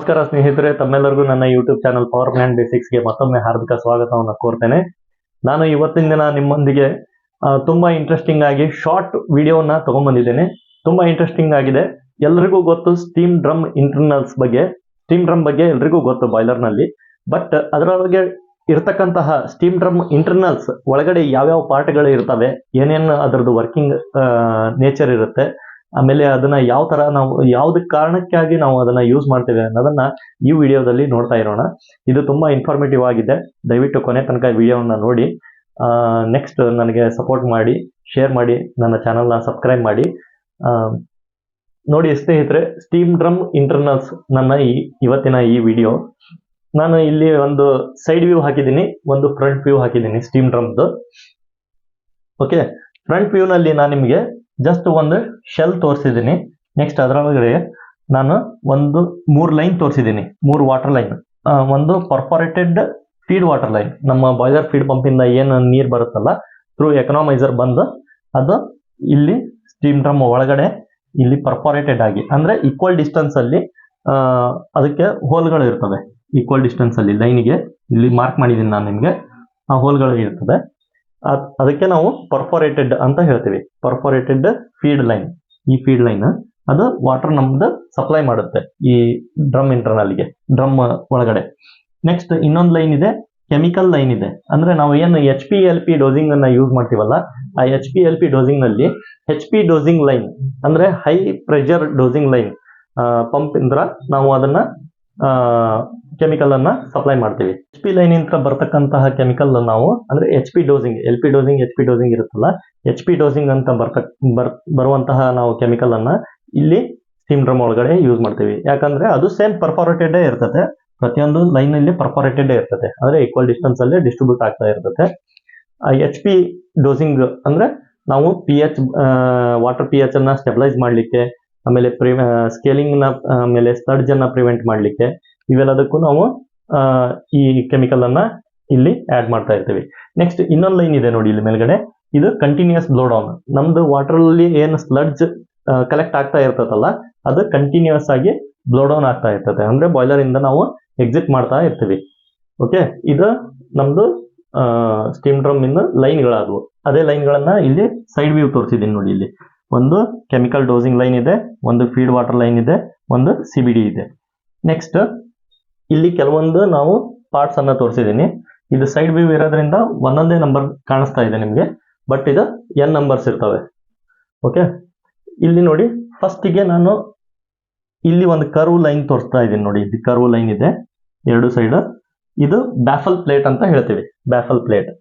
ನಮಸ್ಕಾರ ಸ್ನೇಹಿತರೆ, ತಮ್ಮೆಲ್ಲರಿಗೂ ನನ್ನ ಯೂಟ್ಯೂಬ್ ಚಾನಲ್ ಪವರ್ ಪ್ಲಾಂಟ್ ಬೇಸಿಕ್ಸ್ಗೆ ಮತ್ತೊಮ್ಮೆ ಹಾರ್ದಿಕ ಸ್ವಾಗತವನ್ನು ಕೋರ್ತೇನೆ. ನಾನು ಇವತ್ತಿನ ದಿನ ನಿಮ್ಮೊಂದಿಗೆ ತುಂಬಾ ಇಂಟ್ರೆಸ್ಟಿಂಗ್ ಆಗಿ ಶಾರ್ಟ್ ವಿಡಿಯೋನ ತಗೊಂಡ್ಬಂದಿದ್ದೇನೆ. ತುಂಬಾ ಇಂಟ್ರೆಸ್ಟಿಂಗ್ ಆಗಿದೆ. ಎಲ್ರಿಗೂ ಗೊತ್ತು ಸ್ಟೀಮ್ ಡ್ರಮ್ ಇಂಟರ್ನಲ್ಸ್ ಬಗ್ಗೆ. ಸ್ಟೀಮ್ ಡ್ರಮ್ ಬಗ್ಗೆ ಎಲ್ರಿಗೂ ಗೊತ್ತು ಬಾಯ್ಲರ್ ನಲ್ಲಿ. ಬಟ್ ಅದರೊಳಗೆ ಇರ್ತಕ್ಕಂತಹ ಸ್ಟೀಮ್ ಡ್ರಮ್ ಇಂಟರ್ನಲ್ಸ್ ಒಳಗಡೆ ಯಾವ್ಯಾವ ಪಾರ್ಟ್ಗಳು ಇರ್ತವೆ, ಏನೇನು ಅದರದ್ದು ವರ್ಕಿಂಗ್ ನೇಚರ್ ಇರುತ್ತೆ, ಆಮೇಲೆ ಅದನ್ನ ಯಾವ ತರ ನಾವು ಯಾವ್ದು ಕಾರಣಕ್ಕಾಗಿ ನಾವು ಅದನ್ನ ಯೂಸ್ ಮಾಡ್ತೇವೆ ಅನ್ನೋದನ್ನ ಈ ವಿಡಿಯೋದಲ್ಲಿ ನೋಡ್ತಾ ಇರೋಣ. ಇದು ತುಂಬಾ ಇನ್ಫಾರ್ಮೇಟಿವ್ ಆಗಿದೆ. ದಯವಿಟ್ಟು ಕೊನೆ ತನಕ ವಿಡಿಯೋವನ್ನ ನೋಡಿ. ನೆಕ್ಸ್ಟ್ ನನಗೆ ಸಪೋರ್ಟ್ ಮಾಡಿ, ಶೇರ್ ಮಾಡಿ, ನನ್ನ ಚಾನಲ್ನ ಸಬ್ಸ್ಕ್ರೈಬ್ ಮಾಡಿ. ನೋಡಿ ಸ್ನೇಹಿತರೆ, ಸ್ಟೀಮ್ ಡ್ರಮ್ ಇಂಟರ್ನಲ್ಸ್ ನನ್ನ ಇವತ್ತಿನ ಈ ವಿಡಿಯೋ. ನಾನು ಇಲ್ಲಿ ಒಂದು ಸೈಡ್ ವ್ಯೂ ಹಾಕಿದ್ದೀನಿ, ಒಂದು ಫ್ರಂಟ್ ವ್ಯೂ ಹಾಕಿದ್ದೀನಿ ಸ್ಟೀಮ್ ಡ್ರಮ್ದು. ಓಕೆ, ಫ್ರಂಟ್ ವ್ಯೂ ನಲ್ಲಿ ನಾನು ನಿಮಗೆ ಜಸ್ಟ್ ಒಂದು ಶೆಲ್ ತೋರಿಸಿದ್ದೀನಿ. ನೆಕ್ಸ್ಟ್ ಅದರೊಳಗಡೆ ನಾನು ಒಂದು 3 ಲೈನ್ ತೋರಿಸಿದ್ದೀನಿ, 3 ವಾಟರ್ ಲೈನ್. ಒಂದು ಪರ್ಫೋರೇಟೆಡ್ ಫೀಡ್ ವಾಟರ್ ಲೈನ್, ನಮ್ಮ ಬಾಯ್ಲರ್ ಫೀಡ್ ಪಂಪಿಂದ ಏನು ನೀರು ಬರುತ್ತಲ್ಲ ಥ್ರೂ ಎಕನಾಮೈಸರ್ ಬಂದು ಅದು ಇಲ್ಲಿ ಸ್ಟೀಮ್ ಡ್ರಮ್ ಒಳಗಡೆ ಇಲ್ಲಿ ಪರ್ಫೋರೇಟೆಡ್ ಆಗಿ, ಅಂದ್ರೆ ಈಕ್ವಲ್ ಡಿಸ್ಟೆನ್ಸ್ ಅಲ್ಲಿ ಅದಕ್ಕೆ ಹೋಲ್ಗಳು ಇರ್ತವೆ. ಈಕ್ವಲ್ ಡಿಸ್ಟೆನ್ಸ್ ಅಲ್ಲಿ ಲೈನಿಗೆ ಇಲ್ಲಿ ಮಾರ್ಕ್ ಮಾಡಿದ್ದೀನಿ ನಾನು ನಿಮಗೆ, ಆ ಹೋಲ್ಗಳು ಇರ್ತದೆ. ಅದಕ್ಕೆ ನಾವು ಪರ್ಫೋರೇಟೆಡ್ ಅಂತ ಹೇಳ್ತೀವಿ. ಪರ್ಫೋರೇಟೆಡ್ ಫೀಡ್ ಲೈನ್, ಈ ಫೀಡ್ ಲೈನ್ ಅದು ವಾಟರ್ ನಮ್ದು ಸಪ್ಲೈ ಮಾಡುತ್ತೆ ಈ ಡ್ರಮ್ ಇಂಟರ್ನಲ್ಗೆ, ಡ್ರಮ್ ಒಳಗಡೆ. ನೆಕ್ಸ್ಟ್ ಇನ್ನೊಂದು ಲೈನ್ ಇದೆ, ಕೆಮಿಕಲ್ ಲೈನ್ ಇದೆ. ಅಂದ್ರೆ ನಾವು ಏನು HPLP ಡೋಸಿಂಗ್ ಅನ್ನ ಯೂಸ್ ಮಾಡ್ತೀವಲ್ಲ, ಆ HPLP ಡೋಸಿಂಗ್ ನಲ್ಲಿ HP ಡೋಸಿಂಗ್ ಲೈನ್ ಅಂದ್ರೆ high pressure dozing line pump ಇಂದ ನಾವು ಅದನ್ನ ಕೆಮಿಕಲ್ ಅನ್ನ ಸಪ್ಲೈ ಮಾಡ್ತೀವಿ. HP ಲೈನ್ ಇಂದ ಬರ್ತಕ್ಕಂತಹ ಕೆಮಿಕಲ್ ನಾವು ಅಂದ್ರೆ HP dozing, LP dozing, HP dozing ಇರುತ್ತಲ್ಲ, HP ಡೋಸಿಂಗ್ ಅಂತ ಬರುವಂತಹ ನಾವು ಕೆಮಿಕಲ್ ಅನ್ನ ಇಲ್ಲಿ ಸ್ಟೀಮ್ ಡ್ರಮ್ ಒಳಗಡೆ ಯೂಸ್ ಮಾಡ್ತೀವಿ. ಯಾಕಂದ್ರೆ ಅದು ಸೇಮ್ ಪರ್ಫೋರೇಟೆಡ್ ಇರ್ತದೆ, ಪ್ರತಿಯೊಂದು ಲೈನ್ ಅಲ್ಲಿ ಪರ್ಫೋರೇಟೆಡ್ ಇರ್ತದೆ, ಅಂದ್ರೆ ಈಕ್ವಲ್ ಡಿಸ್ಟೆನ್ಸ್ ಅಲ್ಲಿ ಡಿಸ್ಟ್ರಿಬ್ಯೂಟ್ ಆಗ್ತಾ ಇರ್ತದೆ. HP ಡೋಸಿಂಗ್ ಅಂದ್ರೆ ನಾವು pH ವಾಟರ್ pH ಅನ್ನ ಸ್ಟೆಬಿಲೈಸ್ ಮಾಡ್ಲಿಕ್ಕೆ, ಆಮೇಲೆ ಸ್ಕೇಲಿಂಗ್ ನ ಆಮೇಲೆ ಸ್ಲಡ್ಜ್ ಅನ್ನ ಪ್ರಿವೆಂಟ್ ಮಾಡ್ಲಿಕ್ಕೆ, ಇವೆಲ್ಲದಕ್ಕೂ ನಾವು ಈ ಕೆಮಿಕಲ್ ಅನ್ನ ಇಲ್ಲಿ ಆಡ್ ಮಾಡ್ತಾ ಇರ್ತೀವಿ. ನೆಕ್ಸ್ಟ್ ಇನ್ನೊಂದು ಲೈನ್ ಇದೆ ನೋಡಿ ಇಲ್ಲಿ ಮೇಲ್ಗಡೆ, ಇದು ಕಂಟಿನ್ಯೂಸ್ ಬ್ಲೋ ಡೌನ್. ನಮ್ದು ವಾಟರ್ ಅಲ್ಲಿ ಏನು ಸ್ಲಡ್ಜ್ ಕಲೆಕ್ಟ್ ಆಗ್ತಾ ಇರ್ತದಲ್ಲ, ಅದು ಕಂಟಿನ್ಯೂಸ್ ಆಗಿ ಬ್ಲೋ ಡೌನ್ ಆಗ್ತಾ ಇರ್ತದೆ, ಅಂದ್ರೆ ಬಾಯ್ಲರ್ ಇಂದ ನಾವು ಎಕ್ಸಿಟ್ ಮಾಡ್ತಾ ಇರ್ತೀವಿ. ಓಕೆ, ಇದು ನಮ್ದು ಸ್ಟೀಮ್ ಡ್ರಮ್ ಇಂದ ಲೈನ್ಗಳಾದವು. ಅದೇ ಲೈನ್ಗಳನ್ನ ಇಲ್ಲಿ ಸೈಡ್ ವ್ಯೂ ತೋರಿಸಿದ್ದೀನಿ ನೋಡಿ. ಇಲ್ಲಿ ಒಂದು ಕೆಮಿಕಲ್ ಡೋಸಿಂಗ್ ಲೈನ್ ಇದೆ, ಒಂದು ಫೀಡ್ ವಾಟರ್ ಲೈನ್ ಇದೆ, ಒಂದು CBD ಇದೆ. ನೆಕ್ಸ್ಟ್ ಇಲ್ಲಿ ಕೆಲವೊಂದು ನಾವು ಪಾರ್ಟ್ಸ್ ಅನ್ನ ತೋರಿಸಿದ್ದೀನಿ. ಇದು ಸೈಡ್ ವ್ಯೂ ಇರೋದ್ರಿಂದ ಒಂದೊಂದೇ ನಂಬರ್ ಕಾಣಿಸ್ತಾ ಇದೆ ನಿಮಗೆ, ಬಟ್ ಇದು N ನಂಬರ್ಸ್ ಇರ್ತವೆ. ಓಕೆ, ಇಲ್ಲಿ ನೋಡಿ ಫಸ್ಟಿಗೆ ನಾನು ಇಲ್ಲಿ ಒಂದು ಕರ್ವ್ ಲೈನ್ ತೋರಿಸ್ತಾ ಇದ್ದೀನಿ ನೋಡಿ. ಇಲ್ಲಿ ಕರ್ವ್ ಲೈನ್ ಇದೆ ಎರಡು ಸೈಡ್. ಇದು ಬ್ಯಾಫಲ್ ಪ್ಲೇಟ್ ಅಂತ ಹೇಳ್ತೀವಿ, ಬ್ಯಾಫಲ್ ಪ್ಲೇಟ್.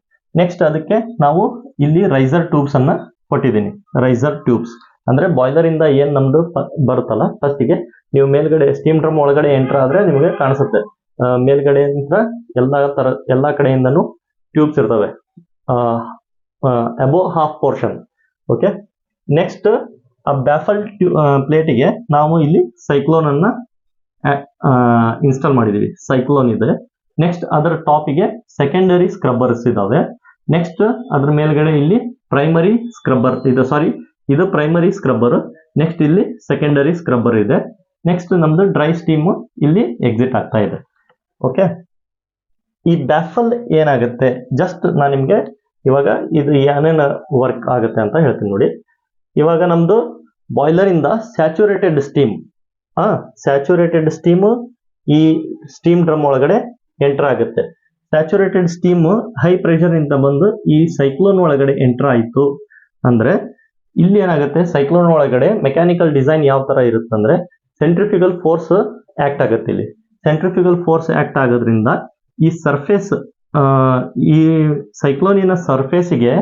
ನೆಕ್ಸ್ಟ್ ಅದಕ್ಕೆ ನಾವು ಇಲ್ಲಿ ರೈಸರ್ ಟ್ಯೂಬ್ಸ್ ಅನ್ನ ಕೊಟ್ಟಿದ್ದೀನಿ. ರೈಸರ್ ಟ್ಯೂಬ್ಸ್ ಅಂದ್ರೆ ಬಾಯ್ಲರ್ ಇಂದ ಏನ್ ನಮ್ದು ಬರುತ್ತಲ್ಲ, ಫಸ್ಟಿಗೆ ನೀವು ಮೇಲ್ಗಡೆ ಸ್ಟೀಮ್ ಡ್ರಮ್ ಒಳಗಡೆ ಎಂಟರ್ ಆದ್ರೆ ನಿಮಗೆ ಕಾಣಿಸುತ್ತೆ, ಮೇಲ್ಗಡೆ ಎಲ್ಲಾ ಕಡೆಯಿಂದನೂ ಟ್ಯೂಬ್ಸ್ ಇರ್ತವೆ, above half portion. Okay, next ಆ ಬ್ಯಾಫಲ್ ಪ್ಲೇಟಿಗೆ ನಾವು ಇಲ್ಲಿ ಸೈಕ್ಲೋನ್ ಅನ್ನ ಇನ್ಸ್ಟಾಲ್ ಮಾಡಿದೀವಿ. ಸೈಕ್ಲೋನ್ ಇದೆ. ನೆಕ್ಸ್ಟ್ ಅದರ ಟಾಪಿಗೆ ಸೆಕೆಂಡರಿ ಸ್ಕ್ರಬ್ಬರ್ಸ್ ಇದಾವೆ. ನೆಕ್ಸ್ಟ್ ಅದ್ರ ಮೇಲ್ಗಡೆ ಇಲ್ಲಿ ಪ್ರೈಮರಿ ಸ್ಕ್ರಬ್ಬರ್ ಇದೆ. ಸಾರಿ, ಇದು ಪ್ರೈಮರಿ ಸ್ಕ್ರಬ್ಬರ್. ನೆಕ್ಸ್ಟ್ ಇಲ್ಲಿ ಸೆಕೆಂಡರಿ ಸ್ಕ್ರಬ್ಬರ್ ಇದೆ. ನೆಕ್ಸ್ಟ್ ನಮ್ದು ಡ್ರೈ ಸ್ಟೀಮ್ ಇಲ್ಲಿ ಎಕ್ಸಿಟ್ ಆಗ್ತಾ ಇದೆ. ಓಕೆ, ಈ ಬ್ಯಾಫಲ್ ಏನಾಗುತ್ತೆ, ಜಸ್ಟ್ ನಾನು ನಿಮ್ಗೆ ಇವಾಗ ಇದು ಏನೇನು ವರ್ಕ್ ಆಗುತ್ತೆ ಅಂತ ಹೇಳ್ತೀನಿ ನೋಡಿ. ಇವಾಗ ನಮ್ದು ಬಾಯ್ಲರ್ ಇಂದ ಸ್ಯಾಚುರೇಟೆಡ್ ಸ್ಟೀಮ್ ಈ ಸ್ಟೀಮ್ ಡ್ರಮ್ ಒಳಗಡೆ ಎಂಟರ್ ಆಗುತ್ತೆ. ಸ್ಯಾಚುರೇಟೆಡ್ ಸ್ಟೀಮ್ ಹೈ ಪ್ರೆಷರ್ ಇಂದ ಬಂದು ಈ ಸೈಕ್ಲೋನ್ ಒಳಗಡೆ ಎಂಟರ್ ಆಯ್ತು ಅಂದ್ರೆ ಇಲ್ಲಿ ಏನಾಗುತ್ತೆ, ಸೈಕ್ಲೋನ್ ಒಳಗಡೆ ಮೆಕ್ಯಾನಿಕಲ್ ಡಿಸೈನ್ ಯಾವ ತರ ಇರುತ್ತಂದ್ರೆ ಸೆಂಟ್ರಿಫ್ಯೂಗಲ್ ಫೋರ್ಸ್ ಆಕ್ಟ್ ಆಗುತ್ತೆ. ಇಲ್ಲಿ ಸೆಂಟ್ರಿಫ್ಯೂಗಲ್ ಫೋರ್ಸ್ ಆಕ್ಟ್ ಆಗೋದ್ರಿಂದ ಈ ಸರ್ಫೇಸ್, ಈ ಸೈಕ್ಲೋನಿನ ಸರ್ಫೇಸಿಗೆ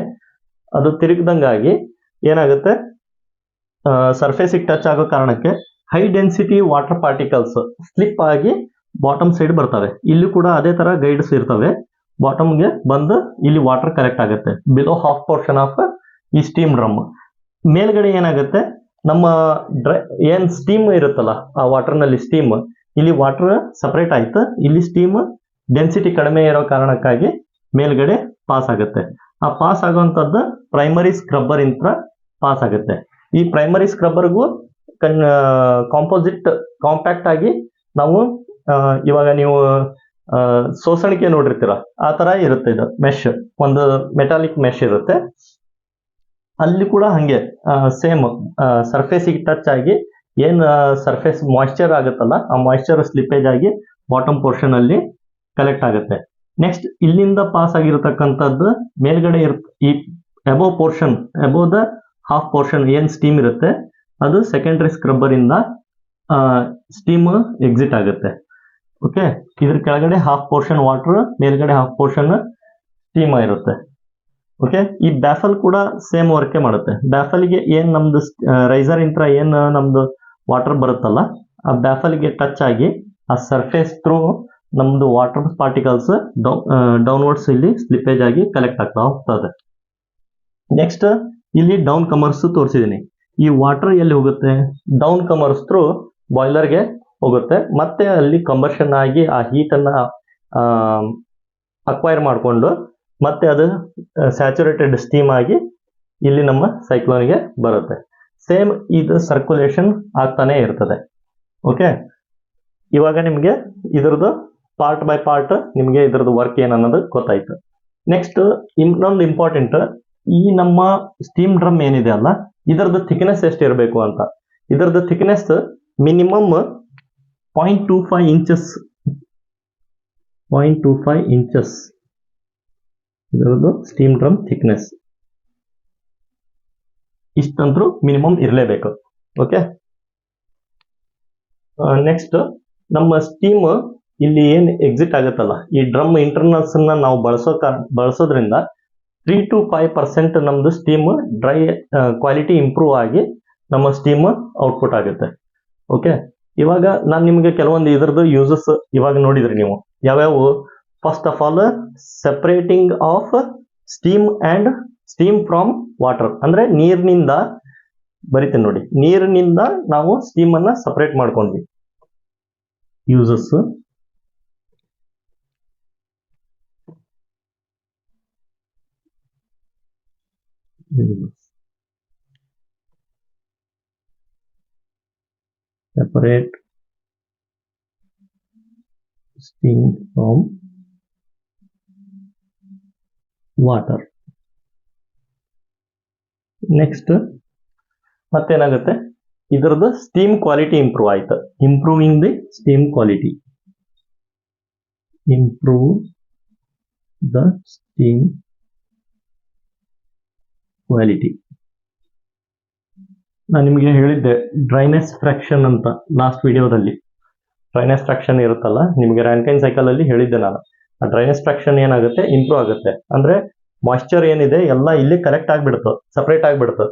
ಅದು ತಿರುಗದಂಗಾಗಿ ಏನಾಗುತ್ತೆ, ಸರ್ಫೇಸಿಗೆ ಟಚ್ ಆಗೋ ಕಾರಣಕ್ಕೆ high density water particles slip ಆಗಿ ಬಾಟಮ್ ಸೈಡ್ ಬರ್ತವೆ. ಇಲ್ಲಿ ಕೂಡ ಅದೇ ತರ ಗೈಡ್ಸ್ ಇರ್ತವೆ. ಬಾಟಮ್ಗೆ ಬಂದು ಇಲ್ಲಿ ವಾಟರ್ ಕಲೆಕ್ಟ್ ಆಗುತ್ತೆ ಬಿಲೋ ಹಾಫ್ ಪೋರ್ಷನ್ ಆಫ್ ಈ ಸ್ಟೀಮ್ ಡ್ರಮ್. ಮೇಲ್ಗಡೆ ಏನಾಗುತ್ತೆ, ನಮ್ಮ ಏನ್ ಸ್ಟೀಮ್ ಇರುತ್ತಲ್ಲ, ಆ ವಾಟರ್ ನಲ್ಲಿ ಸ್ಟೀಮ್, ಇಲ್ಲಿ ವಾಟರ್ ಸಪರೇಟ್ ಆಯ್ತು, ಇಲ್ಲಿ ಸ್ಟೀಮ್ ಡೆನ್ಸಿಟಿ ಕಡಿಮೆ ಇರೋ ಕಾರಣಕ್ಕಾಗಿ ಮೇಲ್ಗಡೆ ಪಾಸ್ ಆಗುತ್ತೆ. ಆ ಪಾಸ್ ಆಗುವಂತದ್ದು ಪ್ರೈಮರಿ ಸ್ಕ್ರಬ್ಬರ್ ಇಂದ ಪಾಸ್ ಆಗುತ್ತೆ. ಈ ಪ್ರೈಮರಿ ಸ್ಕ್ರಬ್ಬರ್ಗೂ ಕಾಂಪೋಸಿಟ್ ಕಾಂಪ್ಯಾಕ್ಟ್ ಆಗಿ ನಾವು ಇವಾಗ ನೀವು ಸೋಸಣಿಕೆ ನೋಡಿರ್ತೀರ, ಆ ತರ ಇರುತ್ತೆ ಇದು ಮೆಶ್, ಒಂದು ಮೆಟಾಲಿಕ್ ಮೆಶ್ ಇರುತ್ತೆ. ಅಲ್ಲಿ ಕೂಡ ಹಂಗೆ ಸೇಮ್ ಸರ್ಫೇಸಿಗೆ ಟಚ್ ಆಗಿ ಏನ್ ಸರ್ಫೇಸ್ ಮಾಯಿಶ್ಚರ್ ಆಗುತ್ತಲ್ಲ, ಆ ಮಾಯಿಶ್ಚರ್ ಸ್ಲಿಪ್ಪೇಜ್ ಆಗಿ ಬಾಟಮ್ ಪೋರ್ಷನ್ ಅಲ್ಲಿ ಕಲೆಕ್ಟ್ ಆಗುತ್ತೆ. ನೆಕ್ಸ್ಟ್ ಇಲ್ಲಿಂದ ಪಾಸ್ ಆಗಿರತಕ್ಕಂಥದ್ದು ಮೇಲ್ಗಡೆ ಈ above portion, above the half portion ಏನ್ ಸ್ಟೀಮ್ ಇರುತ್ತೆ, ಅದು ಸೆಕೆಂಡರಿ ಸ್ಕ್ರಬ್ಬರ್ ಇಂದ ಸ್ಟೀಮ್ ಎಕ್ಸಿಟ್ ಆಗುತ್ತೆ. ಓಕೆ, ಇದ್ರ ಕೆಳಗಡೆ ಹಾಫ್ ಪೋರ್ಷನ್ ವಾಟರ್, ಮೇಲ್ಗಡೆ ಹಾಫ್ ಪೋರ್ಷನ್ ಸ್ಟೀಮ್ ಇರುತ್ತೆ. ಓಕೆ, ಈ ಬ್ಯಾಫಲ್ ಕೂಡ ಸೇಮ್ ವರ್ಕೆ ಮಾಡುತ್ತೆ. ಬ್ಯಾಫಲ್ಗೆ ಏನ್ ನಮ್ದು ರೈಸರ್ ಇಂತ್ರ ಏನ್ ನಮ್ದು ವಾಟರ್ ಬರುತ್ತಲ್ಲ, ಆ ಬ್ಯಾಫಲ್ಗೆ ಟಚ್ ಆಗಿ ಆ ಸರ್ಫೇಸ್ ಥ್ರೂ ನಮ್ದು ವಾಟರ್ ಪಾರ್ಟಿಕಲ್ಸ್ ಡೌನ್ವರ್ಡ್ಸ್ ಇಲ್ಲಿ ಸ್ಲಿಪ್ಪೇಜ್ ಆಗಿ ಕಲೆಕ್ಟ್ ಆಗ್ತಾ ಹೋಗ್ತದೆ. ನೆಕ್ಸ್ಟ್ ಇಲ್ಲಿ ಡೌನ್ ಕಮರ್ಸ್ ತೋರಿಸಿದೀನಿ. ಈ ವಾಟರ್ ಎಲ್ಲಿ ಹೋಗುತ್ತೆ? ಡೌನ್ ಕಮರ್ಸ್ ಥ್ರೂ ಬಾಯ್ಲರ್ಗೆ ಹೋಗುತ್ತೆ, ಮತ್ತೆ ಅಲ್ಲಿ ಕಂಬರ್ಷನ್ ಆಗಿ ಆ ಹೀಟ್ ಅನ್ನ ಅಕ್ವೈರ್ ಮಾಡಿಕೊಂಡು ಮತ್ತೆ ಅದು ಸ್ಯಾಚುರೇಟೆಡ್ ಸ್ಟೀಮ್ ಆಗಿ ಇಲ್ಲಿ ನಮ್ಮ ಸೈಕ್ಲೋನ್ಗೆ ಬರುತ್ತೆ. ಸೇಮ್ ಇದು ಸರ್ಕ್ಯುಲೇಷನ್ ಆಗ್ತಾನೆ ಇರ್ತದೆ. ಓಕೆ, ಇವಾಗ ನಿಮಗೆ ಇದ್ರದ್ದು ಪಾರ್ಟ್ ಬೈ ಪಾರ್ಟ್ ನಿಮಗೆ ಇದ್ರದ್ದು ವರ್ಕ್ ಏನನ್ನೋದು ಗೊತ್ತಾಯ್ತು. ನೆಕ್ಸ್ಟ್ ಇನ್ನೊಂದು ಇಂಪಾರ್ಟೆಂಟ್, ಈ ನಮ್ಮ ಸ್ಟೀಮ್ ಡ್ರಮ್ ಏನಿದೆ ಅಲ್ಲ, ಇದರದ್ದು ಥಿಕ್ನೆಸ್ ಎಷ್ಟು ಇರಬೇಕು ಅಂತ. ಇದರದ್ದು ಥಿಕ್ನೆಸ್ ಮಿನಿಮಮ್ 0.25 ಇಂಚಸ್, 0.25 ಇಂಚಸ್ ಇದರದ್ದು ಸ್ಟೀಮ್ ಡ್ರಮ್ ಥಿಕ್ನೆಸ್. ಇಷ್ಟಂತರೂ ಮಿನಿಮಮ್ ಇರಲೇಬೇಕು. ಓಕೆ, ನೆಕ್ಸ್ಟ್ ನಮ್ಮ ಸ್ಟೀಮ್ ಇಲ್ಲಿ ಏನ್ ಎಕ್ಸಿಟ್ ಆಗುತ್ತಲ್ಲ, ಈ ಡ್ರಮ್ ಇಂಟರ್ನಲ್ಸ್ ನಾವು ಬಳಸೋದ್ರಿಂದ 3 to 5% ನಮ್ದು ಸ್ಟೀಮ್ ಡ್ರೈ ಕ್ವಾಲಿಟಿ ಇಂಪ್ರೂವ್ ಆಗಿ ನಮ್ಮ ಸ್ಟೀಮ್ ಔಟ್ಪುಟ್ ಆಗುತ್ತೆ. ಓಕೆ, ಇವಾಗ ನಾನು ನಿಮಗೆ ಕೆಲವೊಂದು ಇದ್ರದ್ದು ಯೂಸಸ್ ಇವಾಗ ನೋಡಿದ್ರಿ ನೀವು ಯಾವ್ಯಾವು. First of all, separating of steam and steam from water, ಅಂದ್ರೆ ನೀರಿನಿಂದ ಬರಿತೀನಿ ನೋಡಿ, ನೀರಿನಿಂದ ನಾವು ಸ್ಟೀಮ್ ಅನ್ನ ಸಪರೇಟ್ ಮಾಡ್ಕೊಂಡ್ವಿ. Uses, separate steam from water. Next ಮತ್ತೇನಾಗುತ್ತೆ, ಇದರದ್ದು ಸ್ಟೀಮ್ ಕ್ವಾಲಿಟಿ ಇಂಪ್ರೂವ್ ಆಯ್ತು. Improving the steam quality, improve the steam quality. ನಾನು ನಿಮಗೆ ಹೇಳಿದ್ದೆ ಡ್ರೈನೆಸ್ ಫ್ರಾಕ್ಷನ್ ಅಂತ ಲಾಸ್ಟ್ ವಿಡಿಯೋದಲ್ಲಿ. ಡ್ರೈನೆಸ್ ಫ್ರಾಕ್ಷನ್ ಇರುತ್ತಲ್ಲ, ನಿಮಗೆ ರ್ಯಾನ್ಕೈನ್ ಸೈಕಲ್ ಅಲ್ಲಿ ಹೇಳಿದ್ದೆ ನಾನು. ಆ ಡ್ರೈನೆಸ್ ಫ್ರಾಕ್ಷನ್ ಏನಾಗುತ್ತೆ, ಇಂಪ್ರೂವ್ ಆಗುತ್ತೆ. ಅಂದ್ರೆ ಮಾಯಿಶ್ಚರ್ ಏನಿದೆ ಎಲ್ಲ ಇಲ್ಲಿ ಕಲೆಕ್ಟ್ ಆಗ್ಬಿಡುತ್ತೆ, ಸಪರೇಟ್ ಆಗ್ಬಿಡುತ್ತೆ.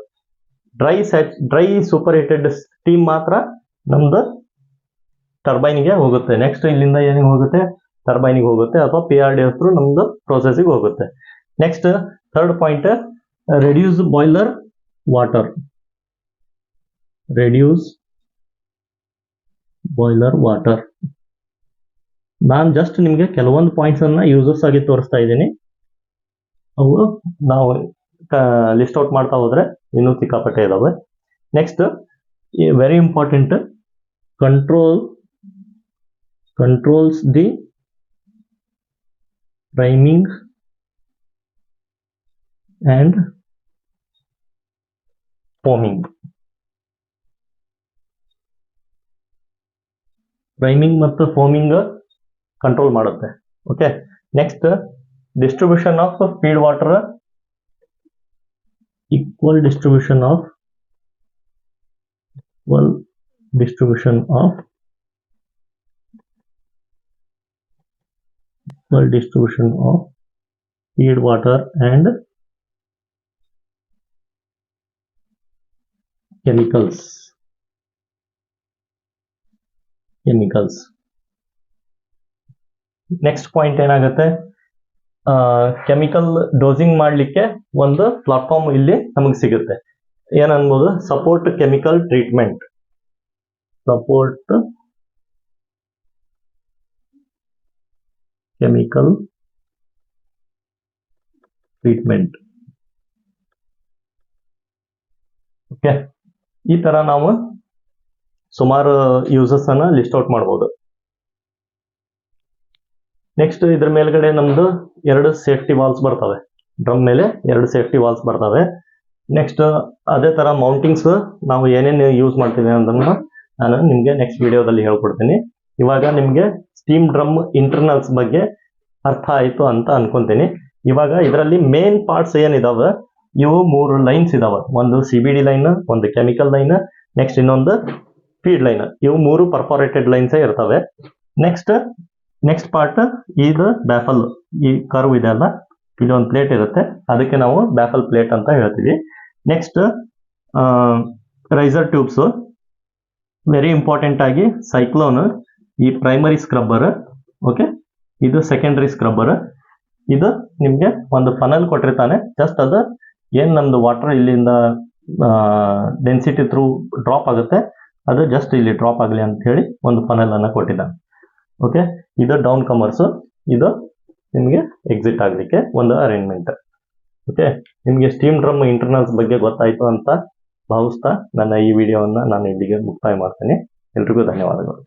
ಡ್ರೈ ಸೂಪರ್ ಹೀಟೆಡ್ ಸ್ಟೀಮ್ ಮಾತ್ರ ನಮ್ದು ಟರ್ಬೈನ್ಗೆ ಹೋಗುತ್ತೆ. ನೆಕ್ಸ್ಟ್ ಇಲ್ಲಿಂದ ಏನಿಗೆ ಹೋಗುತ್ತೆ, ಟರ್ಬೈನ್ಗೆ ಹೋಗುತ್ತೆ, ಅಥವಾ PRDS ಥ್ರೂ ನಮ್ದು ಪ್ರೋಸೆಸ್ಗೆ ಹೋಗುತ್ತೆ. Next third point, reduce boiler water. Reduce boiler water. ನಾನು ಜಸ್ಟ್ ನಿಮಗೆ ಕೆಲವೊಂದು ಪಾಯಿಂಟ್ಸ್ ಅನ್ನ ಯೂಸಸ್ ಆಗಿ ತೋರಿಸ್ತಾ ಇದ್ದೀನಿ. ಅವು ನಾವು ಲಿಸ್ಟ್ ಔಟ್ ಮಾಡ್ತಾ ಹೋದ್ರೆ ಇನ್ನೂ ಸಿಕ್ಕಾಪಟ್ಟೆ ಇದಾವೆ. Next very important, controls the priming and foaming. Priming ಮತ್ತು ಫೋಮಿಂಗ್ ಕಂಟ್ರೋಲ್ ಮಾಡುತ್ತೆ. Okay, next distribution of feed water, equal distribution of feed water and chemicals. Next point ಏನಾಗುತ್ತೆ, ಕೆಮಿಕಲ್ ಡೋಸಿಂಗ್ ಮಾಡಲಿಕ್ಕೆ ಒಂದು ಪ್ಲಾಟ್ಫಾರ್ಮ್ ಇಲ್ಲಿ ನಮಗೆ ಸಿಗುತ್ತೆ. ಏನನ್ಬೋದು, ಸಪೋರ್ಟ್ ಕೆಮಿಕಲ್ ಟ್ರೀಟ್ಮೆಂಟ್. ಓಕೆ, ಈ ತರ ನಾವು ಸುಮಾರು ಯೂಸಸ್ ಅನ್ನ ಲಿಸ್ಟ್ ಔಟ್ ಮಾಡಬಹುದು. ನೆಕ್ಸ್ಟ್ ಇದ್ರ ಮೇಲ್ಗಡೆ ನಮ್ದು 2 ಸೇಫ್ಟಿ ವಾಲ್ಸ್ ಬರ್ತವೆ. ಡ್ರಮ್ ಮೇಲೆ 2 ಸೇಫ್ಟಿ ವಾಲ್ಸ್ ಬರ್ತವೆ. ನೆಕ್ಸ್ಟ್ ಅದೇ ತರ ಮೌಂಟಿಂಗ್ಸ್ ನಾವು ಏನೇನು ಯೂಸ್ ಮಾಡ್ತೀವಿ ಅನ್ನೋದನ್ನ ನಾನು ನಿಮ್ಗೆ ನೆಕ್ಸ್ಟ್ ವಿಡಿಯೋದಲ್ಲಿ ಹೇಳ್ಕೊಡ್ತೀನಿ. ಇವಾಗ ನಿಮ್ಗೆ ಸ್ಟೀಮ್ ಡ್ರಮ್ ಇಂಟರ್ನಲ್ಸ್ ಬಗ್ಗೆ ಅರ್ಥ ಆಯ್ತು ಅಂತ ಅನ್ಕೊಂತೀನಿ. ಇವಾಗ ಇದರಲ್ಲಿ ಮೇನ್ ಪಾರ್ಟ್ಸ್ ಏನಿದಾವೆ, ಇವು 3 ಲೈನ್ಸ್ ಇದಾವೆ. ಒಂದು CBD ಲೈನ್, ಒಂದು ಕೆಮಿಕಲ್ ಲೈನ್, ನೆಕ್ಸ್ಟ್ ಇನ್ನೊಂದು ಫೀಡ್ ಲೈನ್. ಇವು 3 ಪರ್ಫೋರೇಟೆಡ್ ಲೈನ್ಸ್ ಇರ್ತವೆ. ನೆಕ್ಸ್ಟ್ ಪಾರ್ಟ್ ಇದು ಬ್ಯಾಫಲ್. ಈ ಕರ್ವ್ ಇದೆ ಅಲ್ಲ, ಇಲ್ಲಿ ಒಂದು ಪ್ಲೇಟ್ ಇರುತ್ತೆ, ಅದಕ್ಕೆ ನಾವು ಬ್ಯಾಫಲ್ ಪ್ಲೇಟ್ ಅಂತ ಹೇಳ್ತೀವಿ. Next riser tubes, very important ಆಗಿ ಸೈಕ್ಲೋನ್, ಈ ಪ್ರೈಮರಿ ಸ್ಕ್ರಬ್ಬರ್, ಓಕೆ, ಇದು ಸೆಕೆಂಡರಿ ಸ್ಕ್ರಬ್ಬರ್. ಇದು ನಿಮ್ಗೆ ಒಂದು ಫನಲ್ ಕೊಟ್ಟಿರ್ತಾನೆ, ಜಸ್ಟ್ ಅದು ಏನ್ ನಮ್ದು ವಾಟರ್ ಇಲ್ಲಿಂದ ಡೆನ್ಸಿಟಿ ಥ್ರೂ ಡ್ರಾಪ್ ಆಗುತ್ತೆ, ಅದು ಜಸ್ಟ್ ಇಲ್ಲಿ ಡ್ರಾಪ್ ಆಗಲಿ ಅಂತ ಹೇಳಿ ಒಂದು ಫನಲ್ ಅನ್ನ ಕೊಟ್ಟಿದ್ದಾನೆ. ಓಕೆ, ಇದು ಡೌನ್ ಕಮರ್ಸ್, ಇದು ನಿಮಗೆ ಎಕ್ಸಿಟ್ ಆಗಲಿಕ್ಕೆ ಒಂದು ಅರೇಂಜ್ಮೆಂಟ್. ಓಕೆ, ನಿಮಗೆ ಸ್ಟೀಮ್ ಡ್ರಮ್ ಇಂಟರ್ನಲ್ಸ್ ಬಗ್ಗೆ ಗೊತ್ತಾಯ್ತು ಅಂತ ಭಾವಿಸ್ತಾ ನನ್ನ ಈ ವಿಡಿಯೋವನ್ನ ನಾನು ಇಲ್ಲಿಗೆ ಮುಕ್ತಾಯ ಮಾಡ್ತೇನೆ. ಎಲ್ರಿಗೂ ಧನ್ಯವಾದಗಳು.